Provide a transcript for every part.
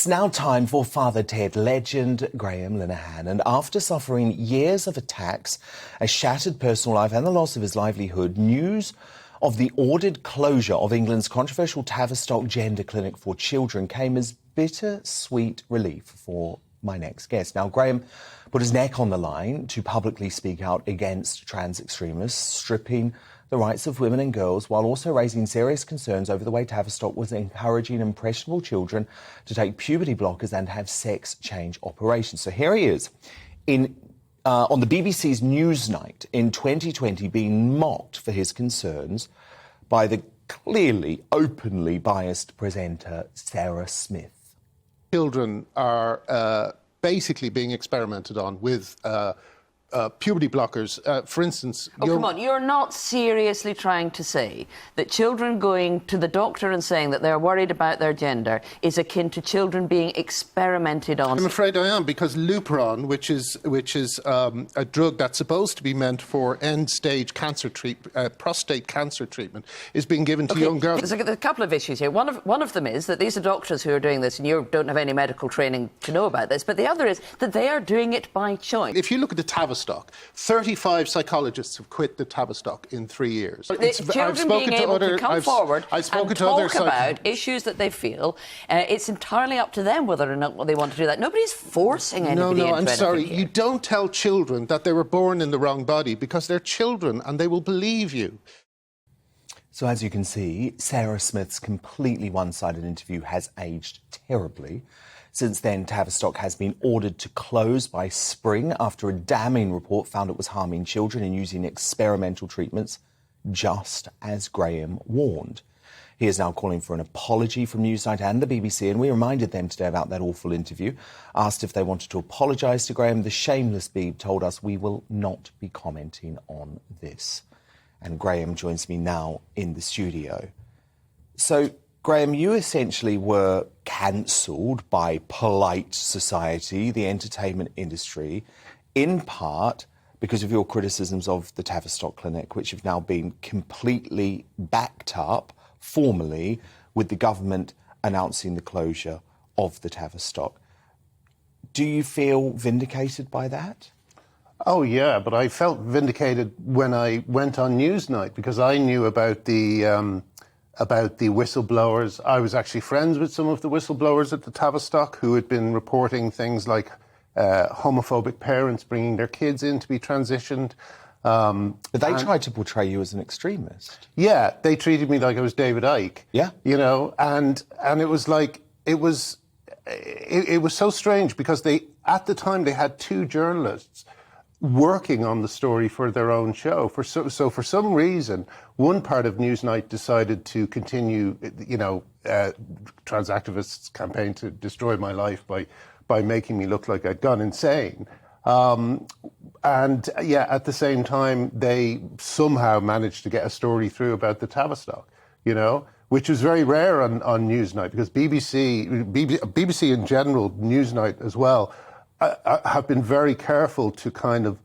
It's now time for Father Ted legend Graham Linehan. And after suffering years of attacks, a shattered personal life and the loss of his livelihood, news of the ordered closure of England's controversial Tavistock gender clinic for children came as bittersweet relief for my next guest. Now, Graham put his neck on the line to publicly speak out against trans extremists, stripping the rights of women and girls, while also raising serious concerns over the way Tavistock was encouraging impressionable children to take puberty blockers and have sex change operations. So here he is on the BBC's Newsnight in 2020, being mocked for his concerns by the clearly, openly biased presenter Sarah Smith. Children are basically being experimented on with puberty blockers. For instance... come on, you're not seriously trying to say that children going to the doctor and saying that they're worried about their gender is akin to children being experimented on? I'm afraid I am, because Lupron, which is a drug that's supposed to be meant for end-stage cancer prostate cancer treatment, is being given to young girls. There's a couple of issues here. One of them is that these are doctors who are doing this, and you don't have any medical training to know about this, but the other is that they are doing it by choice. If you look at the Tavistock, 35 psychologists have quit the Tavistock in 3 years. Children being able to come forward and talk about issues that they feel, it's entirely up to them whether or not they want to do that. Nobody's forcing anybody into anything. No, I'm sorry. Here. You don't tell children that they were born in the wrong body, because they're children and they will believe you. So as you can see, Sarah Smith's completely one-sided interview has aged terribly. Since then, Tavistock has been ordered to close by spring after a damning report found it was harming children and using experimental treatments, just as Graham warned. He is now calling for an apology from Newsnight and the BBC, and we reminded them today about that awful interview. Asked if they wanted to apologise to Graham, the shameless Beeb told us, "We will not be commenting on this." And Graham joins me now in the studio. So, Graham, you essentially were cancelled by polite society, the entertainment industry, in part because of your criticisms of the Tavistock Clinic, which have now been completely backed up formally with the government announcing the closure of the Tavistock. Do you feel vindicated by that? Oh, yeah, but I felt vindicated when I went on Newsnight, because I knew about the whistleblowers. I was actually friends with some of the whistleblowers at the Tavistock who had been reporting things like homophobic parents bringing their kids in to be transitioned. But they tried to portray you as an extremist. Yeah, they treated me like I was David Icke. Yeah. You know, and it was like, it was so strange, because at the time they had 2 journalists working on the story for their own show. So for some reason, one part of Newsnight decided to continue, trans activists' campaign to destroy my life by making me look like I'd gone insane. And at the same time, they somehow managed to get a story through about the Tavistock, which was very rare on Newsnight, because BBC in general, Newsnight as well, have been very careful to kind of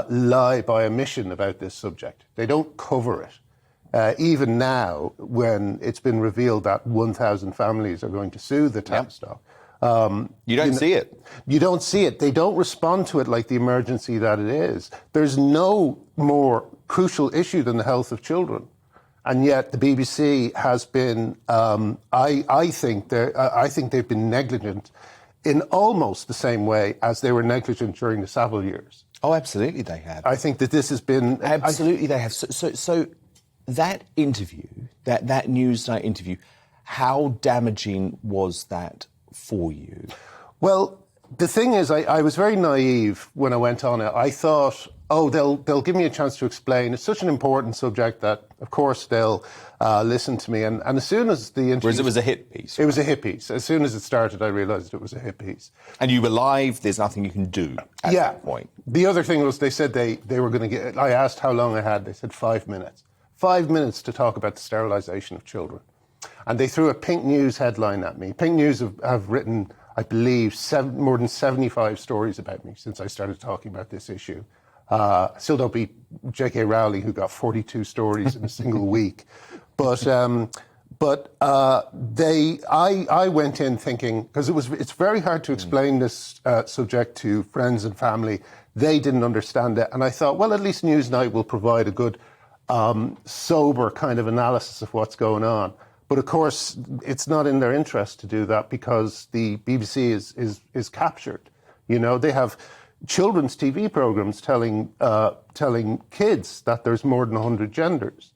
lie by omission about this subject. They don't cover it. Even now, when it's been revealed that 1,000 families are going to sue the Tavistock. You don't see it. You don't see it. They don't respond to it like the emergency that it is. There's no more crucial issue than the health of children. And yet the BBC has been, I think they've been negligent in almost the same way as they were negligent during the Savile years. Oh, absolutely they have. I think that this has been... Absolutely they have. So that interview, that Newsnight interview, how damaging was that for you? Well, the thing is, I was very naive when I went on it. I thought, they'll give me a chance to explain. It's such an important subject that, of course, they'll listen to me. And as soon as the interview... Whereas it was a hit piece. It was a hit piece. As soon as it started, I realised it was a hit piece. And you were live, there's nothing you can do at that point. The other thing was, they said they were going to get... I asked how long I had. They said 5 minutes. 5 minutes to talk about the sterilisation of children. And they threw a Pink News headline at me. Pink News have written, I believe, more than 75 stories about me since I started talking about this issue. Still don't beat J.K. Rowling, who got 42 stories in a single week. But But I went in thinking, because it's very hard to explain this subject to friends and family. They didn't understand it. And I thought, well, at least Newsnight will provide a good, sober kind of analysis of what's going on. But of course, it's not in their interest to do that because the BBC is captured. You know, they have children's TV programs telling kids that there's more than 100 genders.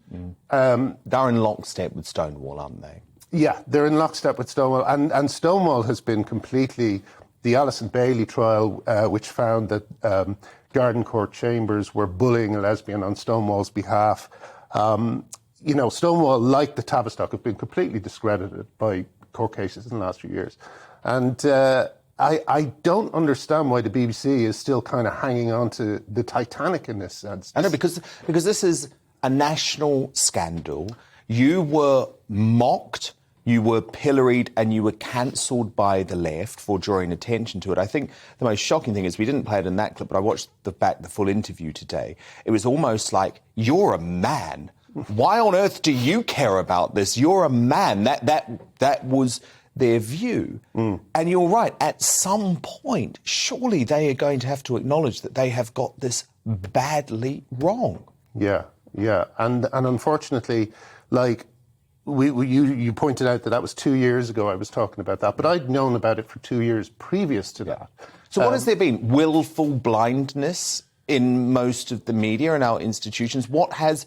They're in lockstep with Stonewall, aren't they? Yeah, they're in lockstep with Stonewall. And Stonewall has been completely... The Alison Bailey trial, which found that Garden Court Chambers were bullying a lesbian on Stonewall's behalf. You know, Stonewall, like the Tavistock, have been completely discredited by court cases in the last few years. And I don't understand why the BBC is still kind of hanging on to the Titanic in this sense. I know, because this is a national scandal. You were mocked, you were pilloried, and you were cancelled by the left for drawing attention to it. I think the most shocking thing is, we didn't play it in that clip, but I watched the full interview today. It was almost like, you're a man. Why on earth do you care about this? You're a man. That was their view. And you're right, at some point, surely they are going to have to acknowledge that they have got this badly wrong. Yeah. And unfortunately, like, you pointed out that was 2 years ago I was talking about that, but I'd known about it for 2 years previous to that. So what has there been? Willful blindness in most of the media and our institutions? What has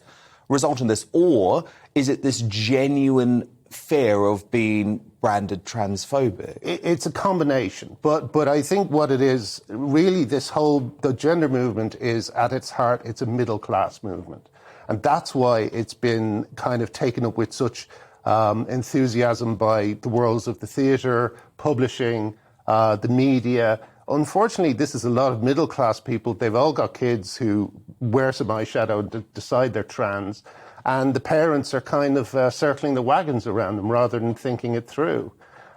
resulted in this? Or is it this genuine fear of being branded transphobic? It's a combination, but I think what it is, really, the gender movement is, at its heart, it's a middle-class movement. And that's why it's been kind of taken up with such enthusiasm by the worlds of the theatre, publishing, the media. Unfortunately, this is a lot of middle-class people. They've all got kids who wear some eyeshadow and decide they're trans. And the parents are kind of circling the wagons around them rather than thinking it through.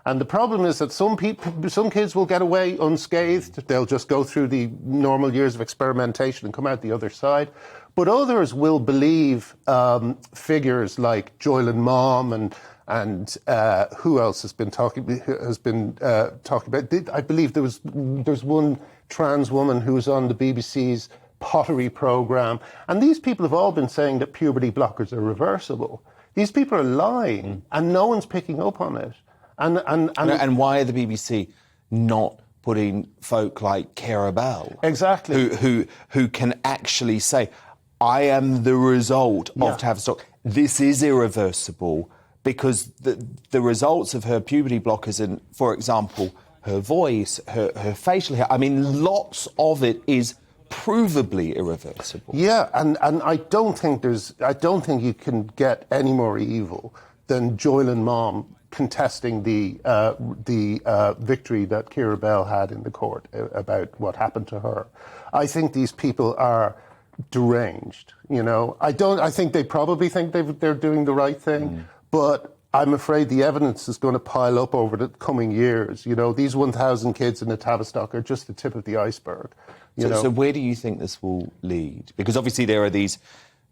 And the problem is that some kids will get away unscathed. They'll just go through the normal years of experimentation and come out the other side. But others will believe figures like Joylan Mom and who else has been talking about. I believe there's one trans woman who's on the BBC's pottery programme, and these people have all been saying that puberty blockers are reversible. These people are lying, and no one's picking up on it. And why are the BBC not putting folk like Cara Bell, exactly, who can actually say, I am the result of Tavistock. This is irreversible, because the results of her puberty blockers and, for example, her voice, her facial hair, I mean, lots of it is provably irreversible. Yeah, and I don't think you can get any more evil than Joylan Mom contesting the victory that Cara Bell had in the court about what happened to her. I think these people are deranged. You know, I think they probably think they're doing the right thing, but I'm afraid the evidence is going to pile up over the coming years. You know, these 1,000 kids in the Tavistock are just the tip of the iceberg. So where do you think this will lead? Because obviously there are these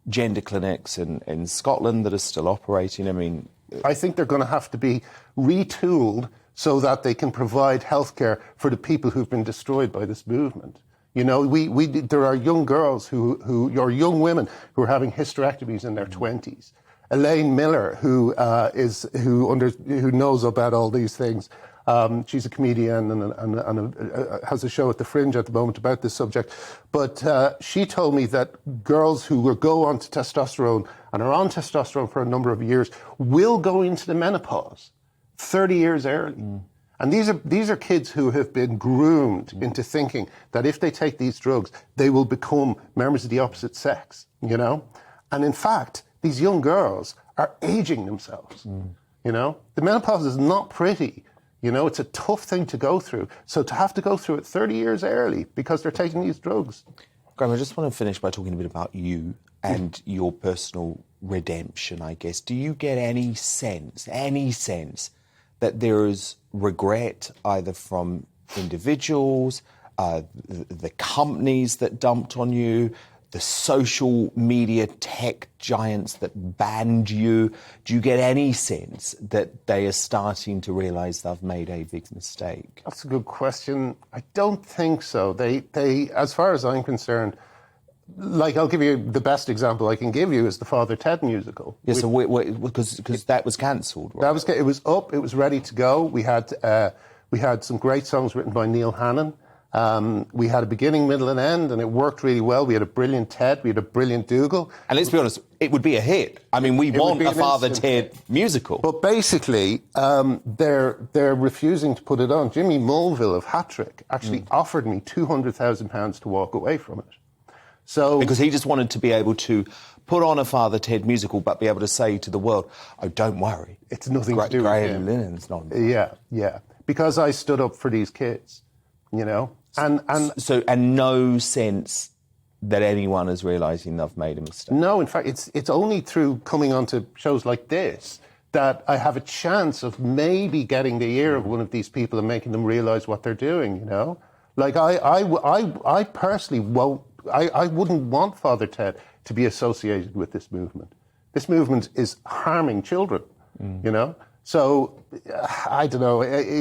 gender clinics in Scotland that are still operating. I mean, I think they're going to have to be retooled so that they can provide healthcare for the people who've been destroyed by this movement. You know, there are young girls or young women who are having hysterectomies in their 20s. Elaine Miller, who knows about all these things, she's a comedian and has a show at the Fringe at the moment about this subject. But she told me that girls who will go on to testosterone and are on testosterone for a number of years will go into the menopause 30 years early. And these are kids who have been groomed into thinking that if they take these drugs, they will become members of the opposite sex, you know? And in fact, these young girls are aging themselves, you know? The menopause is not pretty, you know? It's a tough thing to go through. So to have to go through it 30 years early because they're taking these drugs. Graham, I just want to finish by talking a bit about you and your personal redemption, I guess. Do you get any sense that there is regret either from individuals, the companies that dumped on you, the social media tech giants that banned you? Do you get any sense that they are starting to realise they've made a big mistake? That's a good question. I don't think so. They, as far as I'm concerned, like, I'll give you the best example I can give you is the Father Ted musical. Yes, because that was cancelled, right? It was up. It was ready to go. We had some great songs written by Neil Hannon. We had a beginning, middle, and end, and it worked really well. We had a brilliant Ted. We had a brilliant Dougal. And let's be honest, it would be a hit. I mean, we want a Father Ted musical. But basically, they're refusing to put it on. Jimmy Mulville of Hattrick actually offered me £200,000 to walk away from it. So, because he just wanted to be able to put on a Father Ted musical, but be able to say to the world, "Oh, don't worry, it's nothing to do with Graham him." Linen's not. Yeah. Because I stood up for these kids, you know, and no sense that anyone is realising they've made a mistake. No, in fact, it's only through coming onto shows like this that I have a chance of maybe getting the ear of one of these people and making them realise what they're doing. You know, like I personally won't. I wouldn't want Father Ted to be associated with this movement. This movement is harming children, you know? So, I don't know,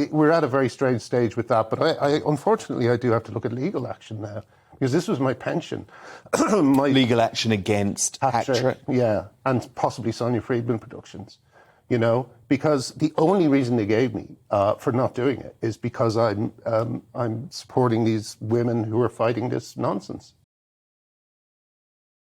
we're at a very strange stage with that, but unfortunately I do have to look at legal action now, because this was my pension. Legal action against Hattrick? Yeah, and possibly Sonia Friedman Productions, you know? Because the only reason they gave me for not doing it is because I'm supporting these women who are fighting this nonsense.